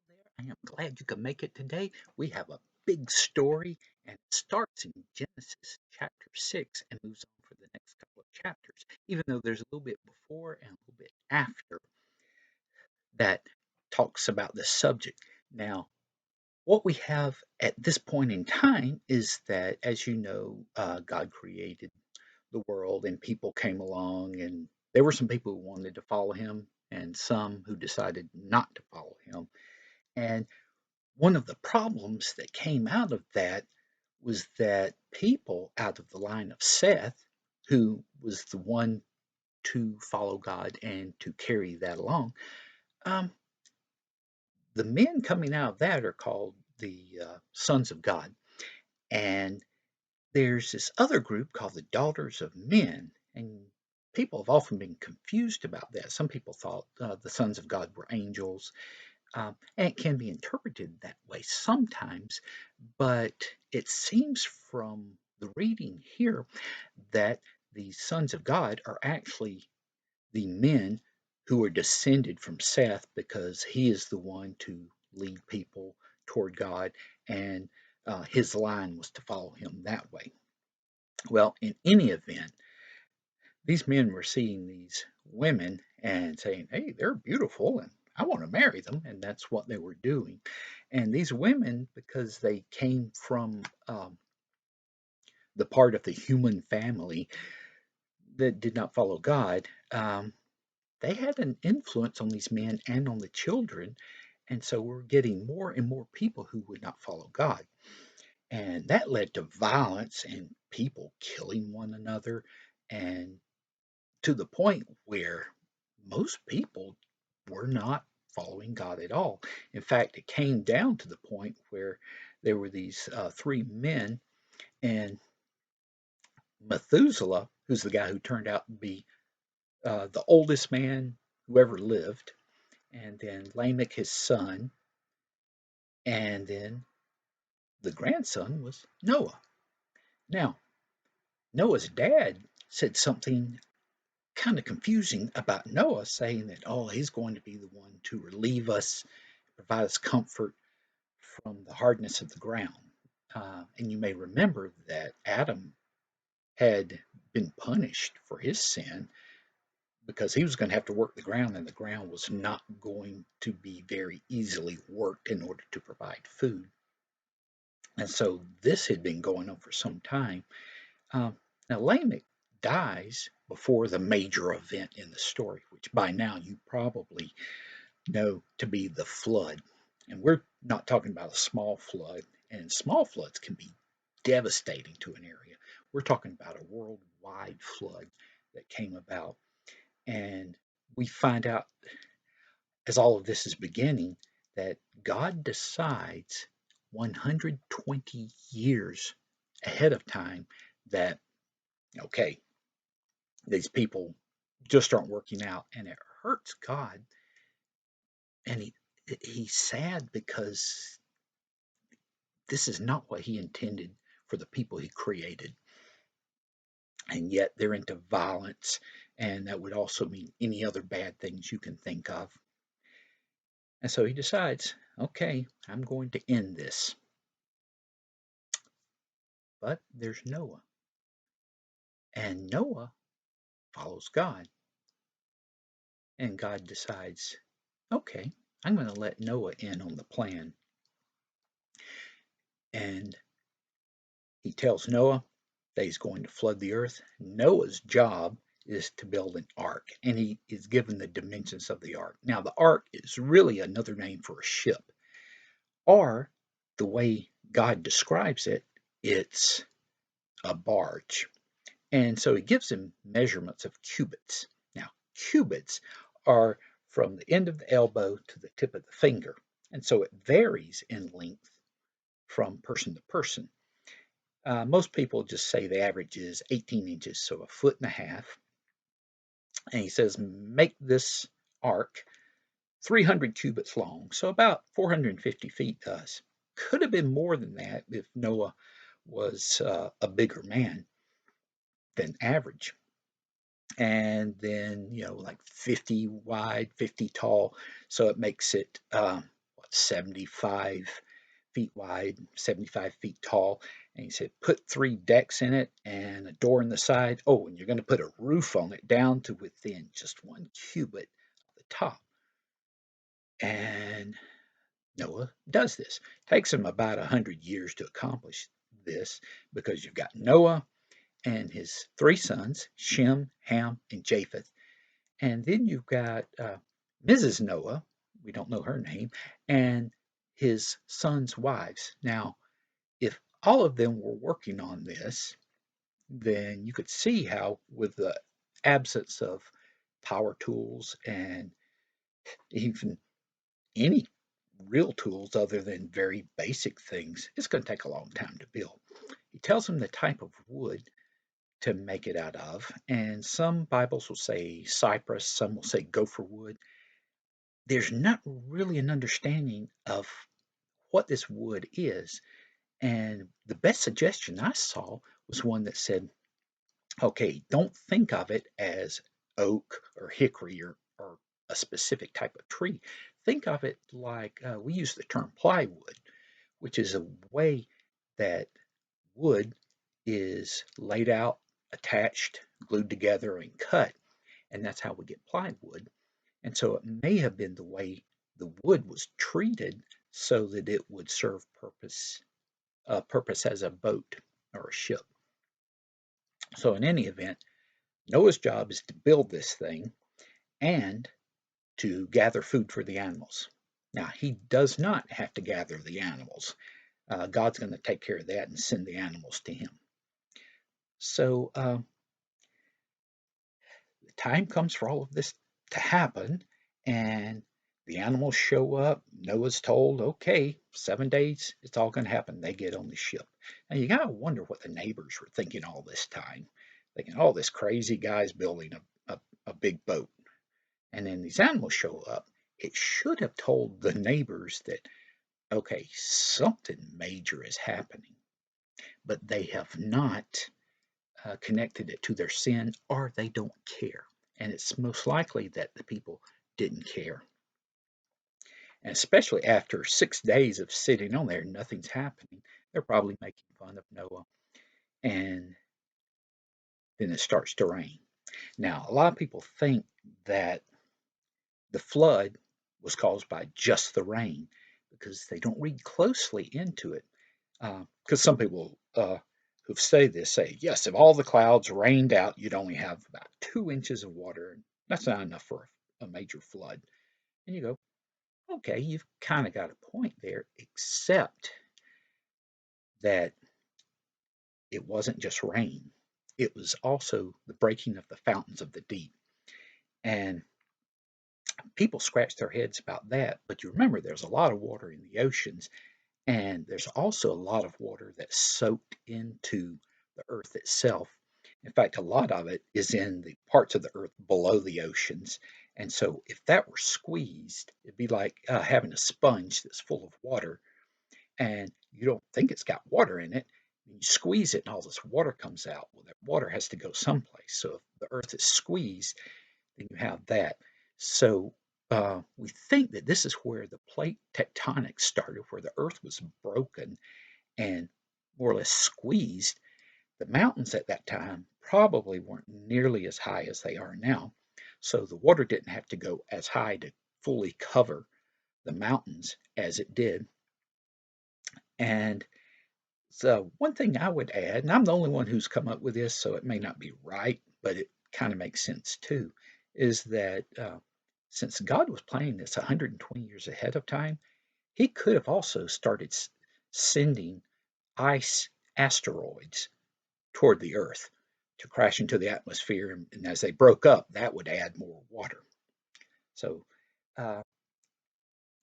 there. I am glad you could make it today. We have a big story, and it starts in Genesis chapter 6 and moves on for the next couple of chapters, even though there's a little bit before and a little bit after that talks about this subject. Now, what we have at this point in time is that, as you know, God created the world and people came along, and there were some people who wanted to follow him and some who decided not to follow him. And one of the problems that came out of that was that people out of the line of Seth, who was the one to follow God and to carry that along, um, the men coming out of that are called the sons of God. And there's this other group called the daughters of men. And people have often been confused about that. Some people thought the sons of God were angels. And it can be interpreted that way sometimes, but it seems from the reading here that the sons of God are actually the men who are descended from Seth because he is the one to lead people toward God, and his line was to follow him that way. Well, in any event, these men were seeing these women and saying, hey, they're beautiful and I want to marry them. And that's what they were doing. And these women, because they came from the part of the human family that did not follow God, they had an influence on these men and on the children. And so we're getting more and more people who would not follow God. And that led to violence and people killing one another, and to the point where most people were not following God at all. In fact, it came down to the point where there were these three men, and Methuselah, who's the guy who turned out to be the oldest man who ever lived, and then Lamech, his son, and then the grandson was Noah. Now, Noah's dad said something kind of confusing about Noah, saying that, oh, he's going to be the one to relieve us, provide us comfort from the hardness of the ground. And you may remember that Adam had been punished for his sin because he was going to have to work the ground, and the ground was not going to be very easily worked in order to provide food. And so this had been going on for some time. Um, Now, Lamech dies before the major event in the story, which by now you probably know to be the flood. And we're not talking about a small flood, and small floods can be devastating to an area. We're talking about a worldwide flood that came about. And we find out as all of this is beginning that God decides 120 years ahead of time that, okay, these people just aren't working out, and it hurts God. And he's sad because this is not what he intended for the people he created. And yet they're into violence, and that would also mean any other bad things you can think of. And so he decides, okay, I'm going to end this. But there's Noah, and Noah follows God. And God decides, okay, I'm going to let Noah in on the plan. And he tells Noah that he's going to flood the earth. Noah's job is to build an ark, and he is given the dimensions of the ark. Now, the ark is really another name for a ship, or the way God describes it, it's a barge. And so he gives him measurements of cubits. Now, cubits are from the end of the elbow to the tip of the finger, and so it varies in length from person to person. Most people just say the average is 18 inches, so a foot and a half. And he says, make this ark 300 cubits long, so about 450 feet to us. Could have been more than that if Noah was a bigger man than average. And then, like 50 wide, 50 tall, so it makes it 75 feet wide, 75 feet tall. And he said, put 3 decks in it and a door in the side. Oh, and you're going to put a roof on it down to within just 1 cubit of the top. And Noah does this. Takes him about 100 years to accomplish this because you've got Noah and his 3 sons, Shem, Ham, and Japheth. And then you've got Mrs. Noah, we don't know her name, and his sons' wives. Now, if all of them were working on this, then you could see how, with the absence of power tools and even any real tools other than very basic things, it's going to take a long time to build. He tells them the type of wood to make it out of, and some Bibles will say cypress, some will say gopher wood. There's not really an understanding of what this wood is, and the best suggestion I saw was one that said, okay, don't think of it as oak or hickory or a specific type of tree. Think of it like we use the term plywood, which is a way that wood is laid out, attached, glued together, and cut. And that's how we get plywood. And so it may have been the way the wood was treated so that it would serve purpose as a boat or a ship. So in any event, Noah's job is to build this thing and to gather food for the animals. Now, he does not have to gather the animals. God's going to take care of that and send the animals to him. So the time comes for all of this to happen, and the animals show up. Noah's told, okay, 7 days, it's all going to happen. They get on the ship. Now, you got to wonder what the neighbors were thinking all this time. Thinking, oh, this crazy guy's building a big boat. And then these animals show up. It should have told the neighbors that, okay, something major is happening. But they have not connected it to their sin, or they don't care. And it's most likely that the people didn't care. And especially after 6 days of sitting on there, nothing's happening. They're probably making fun of Noah. And then it starts to rain. Now, a lot of people think that the flood was caused by just the rain because they don't read closely into it. Because some people who've studied this say, yes, if all the clouds rained out, you'd only have about 2 inches of water. And that's not enough for a major flood. And you go, okay, you've kind of got a point there, except that it wasn't just rain. It was also the breaking of the fountains of the deep. And people scratch their heads about that. But you remember, there's a lot of water in the oceans. And there's also a lot of water that's soaked into the earth itself. In fact, a lot of it is in the parts of the earth below the oceans. And so if that were squeezed, it'd be like having a sponge that's full of water and you don't think it's got water in it. You squeeze it and all this water comes out. Well, that water has to go someplace. So if the earth is squeezed, then you have that. So we think that this is where the plate tectonics started, where the earth was broken and more or less squeezed. The mountains at that time probably weren't nearly as high as they are now. So the water didn't have to go as high to fully cover the mountains as it did. And so one thing I would add, and I'm the only one who's come up with this, so it may not be right, but it kind of makes sense too, is that since God was planning this 120 years ahead of time, he could have also started sending ice asteroids toward the Earth to crash into the atmosphere. And as they broke up, that would add more water. So uh,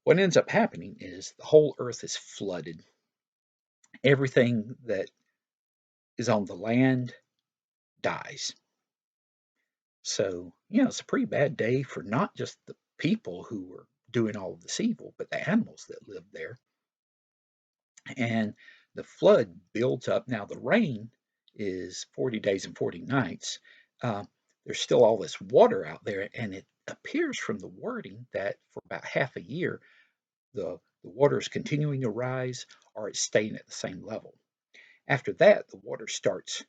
what ends up happening is the whole Earth is flooded. Everything that is on the land dies. So, it's a pretty bad day for not just the people who were doing all of this evil, but the animals that lived there. And the flood builds up. Now, the rain is 40 days and 40 nights. There's still all this water out there, and it appears from the wording that for about half a year, the The water is continuing to rise or it's staying at the same level. After that, the water starts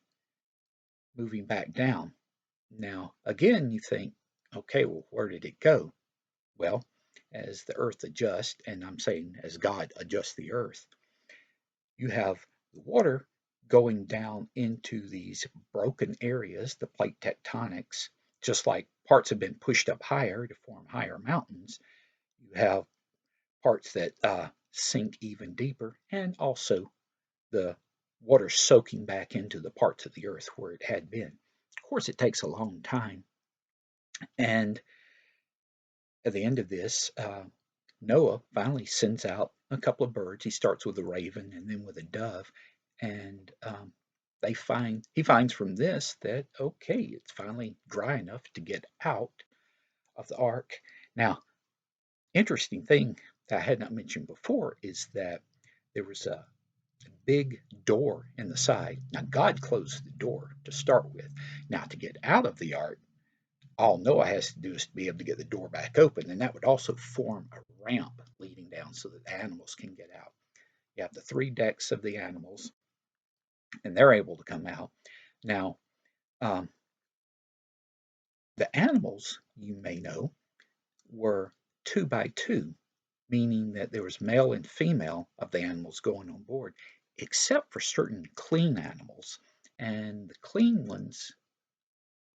moving back down. Now, again, you think, okay, well, where did it go? Well, as the earth adjusts, and I'm saying as God adjusts the earth, you have the water going down into these broken areas, the plate tectonics, just like parts have been pushed up higher to form higher mountains. You have parts that sink even deeper, and also the water soaking back into the parts of the earth where it had been. Of course, it takes a long time. And at the end of this, Noah finally sends out a couple of birds. He starts with a raven and then with a dove, and he finds from this that okay, it's finally dry enough to get out of the ark. Now, interesting thing that I had not mentioned before is that there was a big door in the side. Now, God closed the door to start with. Now, to get out of the ark, all Noah has to do is to be able to get the door back open, and that would also form a ramp leading down so that the animals can get out. You have the three decks of the animals, and they're able to come out. Now, um, the animals, you may know, were two by two, meaning that there was male and female of the animals going on board, except for certain clean animals. And the clean ones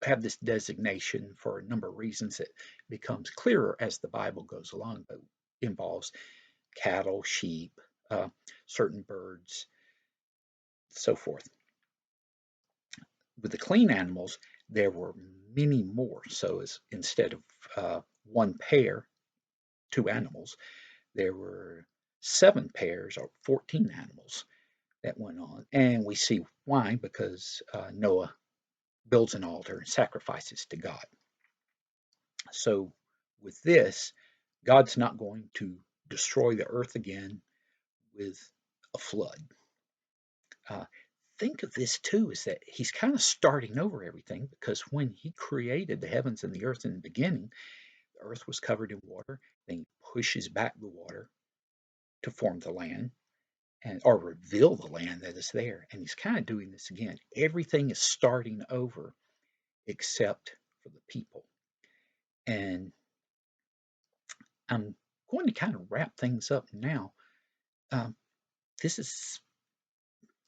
have this designation for a number of reasons that becomes clearer as the Bible goes along, but involves cattle, sheep, uh, certain birds, so forth. With the clean animals, there were many more. So as instead of one pair, two animals, there were 7 pairs or 14 animals that went on. And we see why, because Noah builds an altar and sacrifices to God. So with this, God's not going to destroy the earth again with a flood. Uh, think of this too is that he's kind of starting over everything because when he created the heavens and the earth in the beginning, the earth was covered in water. Then he pushes back the water to form the land and or reveal the land that is there. And he's kind of doing this again. Everything is starting over except for the people. And I'm going to kind of wrap things up now. Um, this is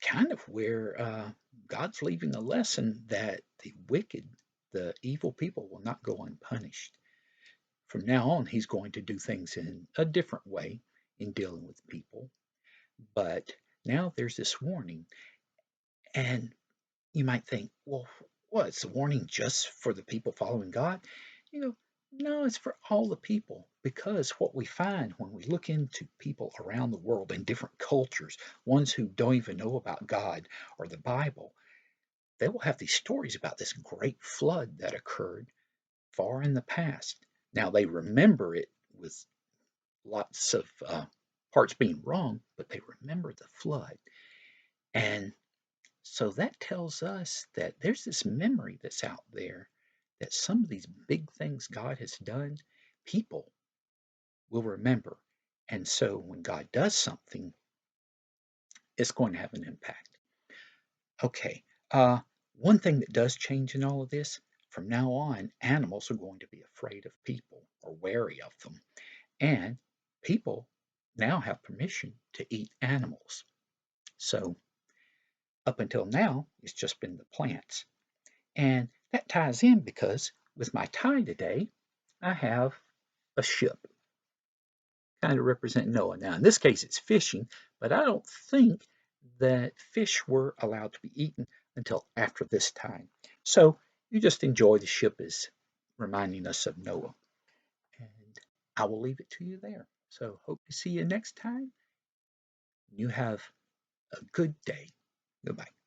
kind of where God's leaving a lesson that the wicked, the evil people, will not go unpunished. From now on, he's going to do things in a different way in dealing with people. But now there's this warning. And you might think, well, what's the warning just for the people following God? You know, no, it's for all the people because what we find when we look into people around the world in different cultures, ones who don't even know about God or the Bible, they will have these stories about this great flood that occurred far in the past. Now they remember it with lots of parts being wrong, but they remember the flood. And so that tells us that there's this memory that's out there that some of these big things God has done, people will remember. And so when God does something, it's going to have an impact. Okay, one thing that does change in all of this, from now on, animals are going to be afraid of people or wary of them. And people now have permission to eat animals. So up until now, it's just been the plants. And that ties in because with my tie today, I have a ship, kind of representing Noah. Now, in this case, it's fishing, but I don't think that fish were allowed to be eaten until after this time. So you just enjoy the ship as reminding us of Noah. And I will leave it to you there. So hope to see you next time. You have a good day. Goodbye.